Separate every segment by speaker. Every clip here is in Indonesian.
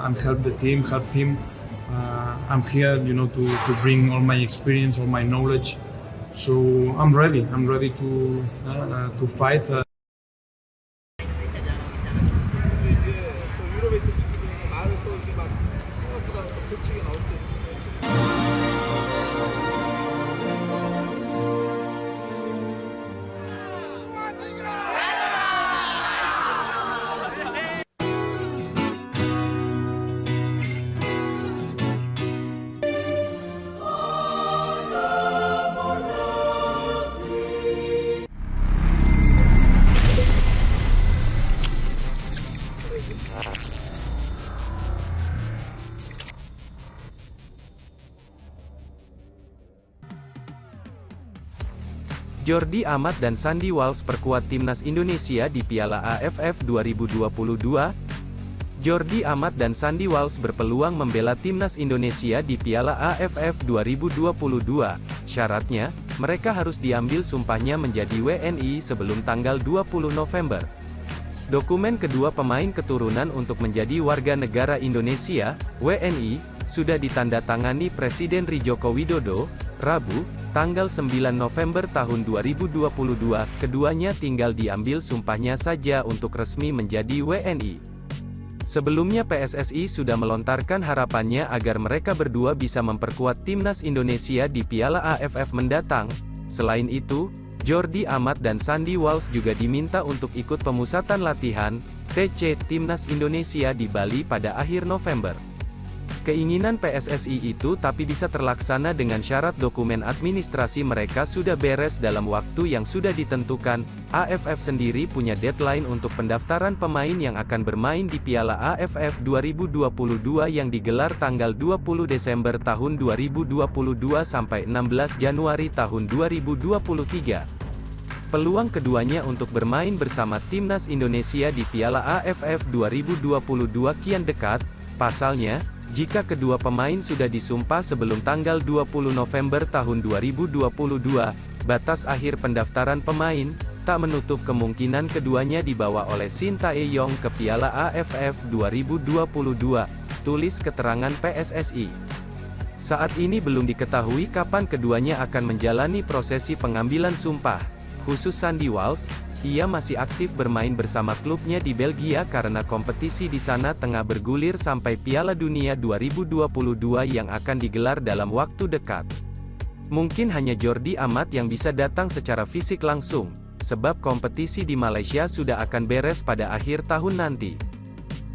Speaker 1: and help the team, help him. I'm here, to bring all my experience, all my knowledge. So I'm ready. I'm ready to fight.
Speaker 2: 이게 또 유럽에 또 지금 말을 또 이렇게 막 생각보다 또 배치게 나올 때
Speaker 3: Jordi Amat dan Sandi Walsh perkuat timnas Indonesia di Piala AFF 2022. Jordi Amat dan Sandi Walsh berpeluang membela timnas Indonesia di Piala AFF 2022. Syaratnya, mereka harus diambil sumpahnya menjadi WNI sebelum tanggal 20 November. Dokumen kedua pemain keturunan untuk menjadi warga negara Indonesia, WNI, sudah ditandatangani Presiden Joko Widodo, Rabu, tanggal 9 November tahun 2022, keduanya tinggal diambil sumpahnya saja untuk resmi menjadi WNI. Sebelumnya PSSI sudah melontarkan harapannya agar mereka berdua bisa memperkuat timnas Indonesia di Piala AFF mendatang. Selain itu, Jordi Amat dan Sandi Walsh juga diminta untuk ikut pemusatan latihan, TC, timnas Indonesia di Bali pada akhir November. Keinginan PSSI itu tapi bisa terlaksana dengan syarat dokumen administrasi mereka sudah beres dalam waktu yang sudah ditentukan. AFF sendiri punya deadline untuk pendaftaran pemain yang akan bermain di Piala AFF 2022 yang digelar tanggal 20 Desember tahun 2022 sampai 16 Januari tahun 2023. Peluang keduanya untuk bermain bersama timnas Indonesia di Piala AFF 2022 kian dekat. Pasalnya, jika kedua pemain sudah disumpah sebelum tanggal 20 November tahun 2022, batas akhir pendaftaran pemain, tak menutup kemungkinan keduanya dibawa oleh Shin Tae-yong ke Piala AFF 2022, tulis keterangan PSSI. Saat ini belum diketahui kapan keduanya akan menjalani prosesi pengambilan sumpah. Khusus Sandi Walsh, ia masih aktif bermain bersama klubnya di Belgia karena kompetisi di sana tengah bergulir sampai Piala Dunia 2022 yang akan digelar dalam waktu dekat. Mungkin hanya Jordi Amat yang bisa datang secara fisik langsung, sebab kompetisi di Malaysia sudah akan beres pada akhir tahun nanti.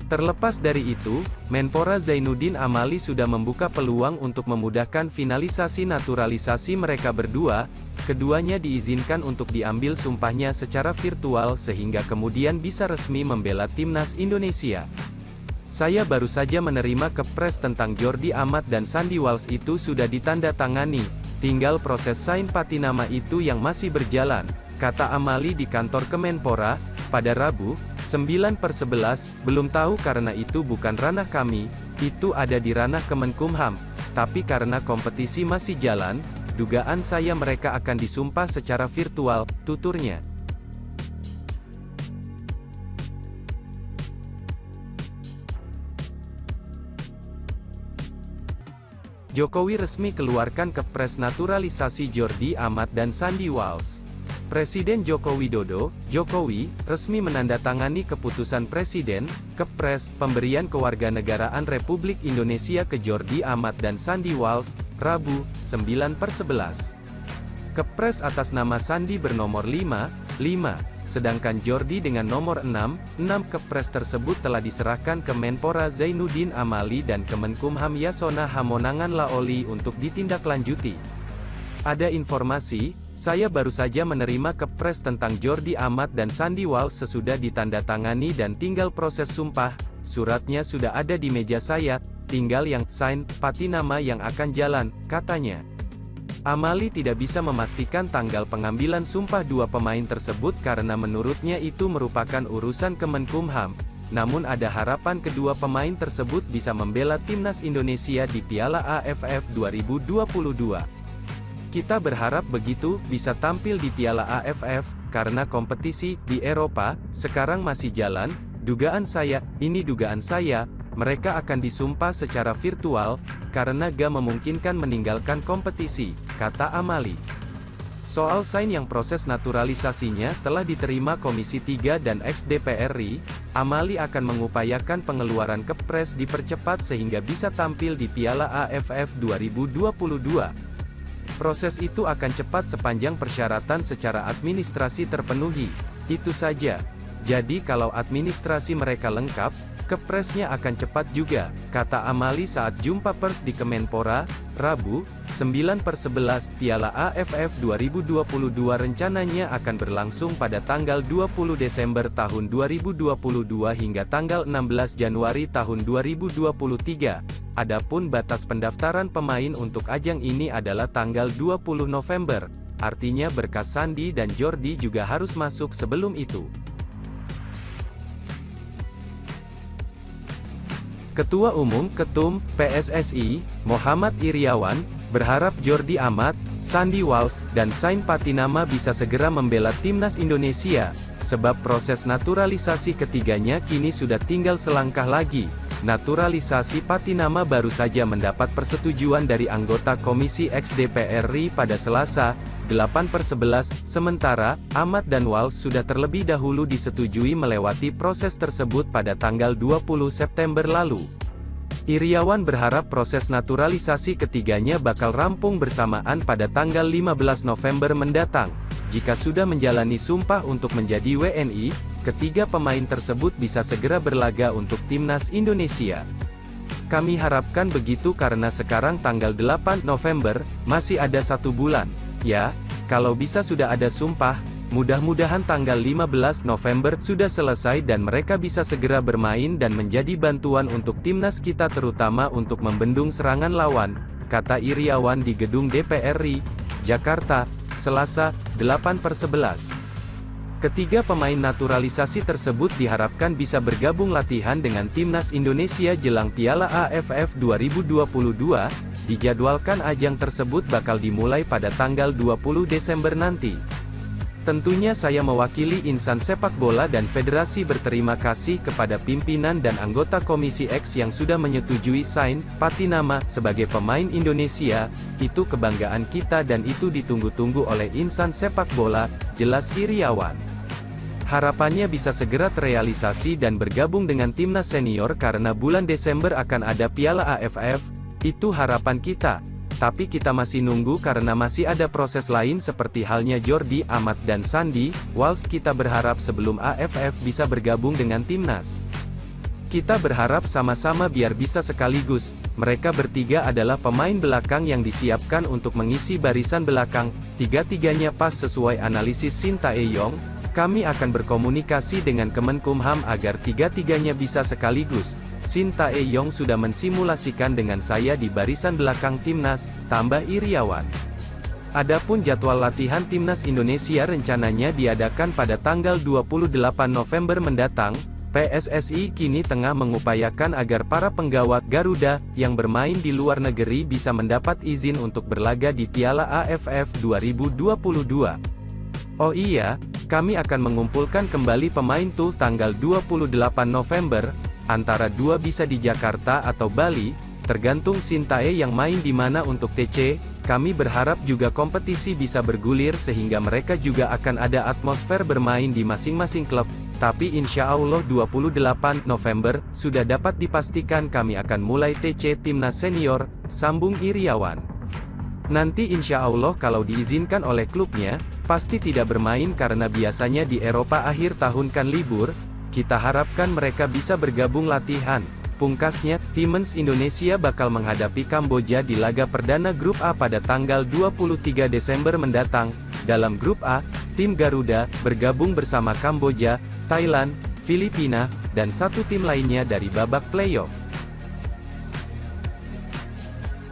Speaker 3: Terlepas dari itu, Menpora Zainuddin Amali sudah membuka peluang untuk memudahkan finalisasi naturalisasi mereka berdua. Keduanya diizinkan untuk diambil sumpahnya secara virtual sehingga kemudian bisa resmi membela timnas Indonesia. Saya baru saja menerima kepres tentang Jordi Amat dan Sandi Walsh itu sudah ditandatangani, tinggal proses sign patinama itu yang masih berjalan, kata Amali di kantor Kemenpora, pada Rabu, 9/11, belum tahu karena itu bukan ranah kami, itu ada di ranah Kemenkumham, tapi karena kompetisi masih jalan, dugaan saya mereka akan disumpah secara virtual, tuturnya. Jokowi resmi keluarkan kepres naturalisasi Jordi Amat dan Sandi Walsh. Presiden Joko Widodo, Jokowi, resmi menandatangani keputusan Presiden, Kepres, pemberian kewarganegaraan Republik Indonesia ke Jordi Amat dan Sandi Walsh, Rabu, 9/11. Kepres atas nama Sandi bernomor 5, sedangkan Jordi dengan nomor 6. Kepres tersebut telah diserahkan ke Menpora Zainuddin Amali dan Kemenkumham Yasona Hamonangan Laoli untuk ditindaklanjuti. Ada informasi, saya baru saja menerima kepres tentang Jordi Amat dan Sandi Walsh sesudah ditandatangani dan tinggal proses sumpah, suratnya sudah ada di meja saya, tinggal yang sign patinama yang akan jalan, katanya. Amali tidak bisa memastikan tanggal pengambilan sumpah dua pemain tersebut karena menurutnya itu merupakan urusan Kemenkumham, namun ada harapan kedua pemain tersebut bisa membela timnas Indonesia di Piala AFF 2022. Kita berharap begitu, bisa tampil di Piala AFF, karena kompetisi di Eropa sekarang masih jalan. Dugaan saya, mereka akan disumpah secara virtual, karena gak memungkinkan meninggalkan kompetisi, kata Amali. Soal Sain yang proses naturalisasinya telah diterima Komisi 3 dan ex-DPR RI, Amali akan mengupayakan pengeluaran kepres dipercepat sehingga bisa tampil di Piala AFF 2022. Proses itu akan cepat sepanjang persyaratan secara administrasi terpenuhi. Itu saja. Jadi kalau administrasi mereka lengkap, kepresnya akan cepat juga, kata Amali saat jumpa pers di Kemenpora, Rabu, 9/11. Piala AFF 2022 rencananya akan berlangsung pada tanggal 20 Desember tahun 2022 hingga tanggal 16 Januari tahun 2023. Adapun batas pendaftaran pemain untuk ajang ini adalah tanggal 20 November. Artinya berkas Sandi dan Jordi juga harus masuk sebelum itu. Ketua Umum Ketum PSSI, Muhammad Iriawan, berharap Jordi Amat, Sandi Walsh, dan Sain Patinama bisa segera membela timnas Indonesia, sebab proses naturalisasi ketiganya kini sudah tinggal selangkah lagi. Naturalisasi Patinama baru saja mendapat persetujuan dari anggota Komisi ex-DPR RI pada Selasa, 8/11, sementara, Amat dan Walsh sudah terlebih dahulu disetujui melewati proses tersebut pada tanggal 20 September lalu. Iriawan berharap proses naturalisasi ketiganya bakal rampung bersamaan pada tanggal 15 November mendatang. Jika sudah menjalani sumpah untuk menjadi WNI, ketiga pemain tersebut bisa segera berlaga untuk timnas Indonesia. Kami harapkan begitu karena sekarang tanggal 8 November, masih ada 1 bulan. Ya, kalau bisa sudah ada sumpah, mudah-mudahan tanggal 15 November sudah selesai dan mereka bisa segera bermain dan menjadi bantuan untuk timnas kita terutama untuk membendung serangan lawan, kata Iriawan di gedung DPR RI, Jakarta, Selasa, 8/11. Ketiga pemain naturalisasi tersebut diharapkan bisa bergabung latihan dengan timnas Indonesia jelang Piala AFF 2022, dijadwalkan ajang tersebut bakal dimulai pada tanggal 20 Desember nanti. Tentunya saya mewakili insan sepak bola dan federasi berterima kasih kepada pimpinan dan anggota Komisi X yang sudah menyetujui Sain Patinama sebagai pemain Indonesia. Itu kebanggaan kita dan itu ditunggu-tunggu oleh insan sepak bola, jelas Iriawan. Harapannya bisa segera terrealisasi dan bergabung dengan timnas senior karena bulan Desember akan ada Piala AFF, itu harapan kita. Tapi kita masih nunggu karena masih ada proses lain seperti halnya Jordi Amat dan Sandi Walsh. Kita berharap sebelum AFF bisa bergabung dengan timnas. Kita berharap sama-sama biar bisa sekaligus. Mereka bertiga adalah pemain belakang yang disiapkan untuk mengisi barisan belakang. Tiga-tiganya pas sesuai analisis Sintayong. Kami akan berkomunikasi dengan Kemenkumham agar tiga-tiganya bisa sekaligus. Sintayong sudah mensimulasikan dengan saya di barisan belakang timnas, tambah Iriawan. Adapun jadwal latihan timnas Indonesia rencananya diadakan pada tanggal 28 November mendatang. PSSI kini tengah mengupayakan agar para penggawat Garuda yang bermain di luar negeri bisa mendapat izin untuk berlaga di Piala AFF 2022. Oh iya, kami akan mengumpulkan kembali pemain tuh tanggal 28 November, antara dua bisa di Jakarta atau Bali, tergantung Sintayong yang main di mana untuk TC. Kami berharap juga kompetisi bisa bergulir sehingga mereka juga akan ada atmosfer bermain di masing-masing klub. Tapi insya Allah 28 November, sudah dapat dipastikan kami akan mulai TC Timnas Senior, sambung Iriawan. Nanti insya Allah kalau diizinkan oleh klubnya, pasti tidak bermain karena biasanya di Eropa akhir tahun kan libur. Kita harapkan mereka bisa bergabung latihan. Pungkasnya, timnas Indonesia bakal menghadapi Kamboja di laga perdana Grup A pada tanggal 23 Desember mendatang. Dalam Grup A, tim Garuda bergabung bersama Kamboja, Thailand, Filipina, dan satu tim lainnya dari babak playoff.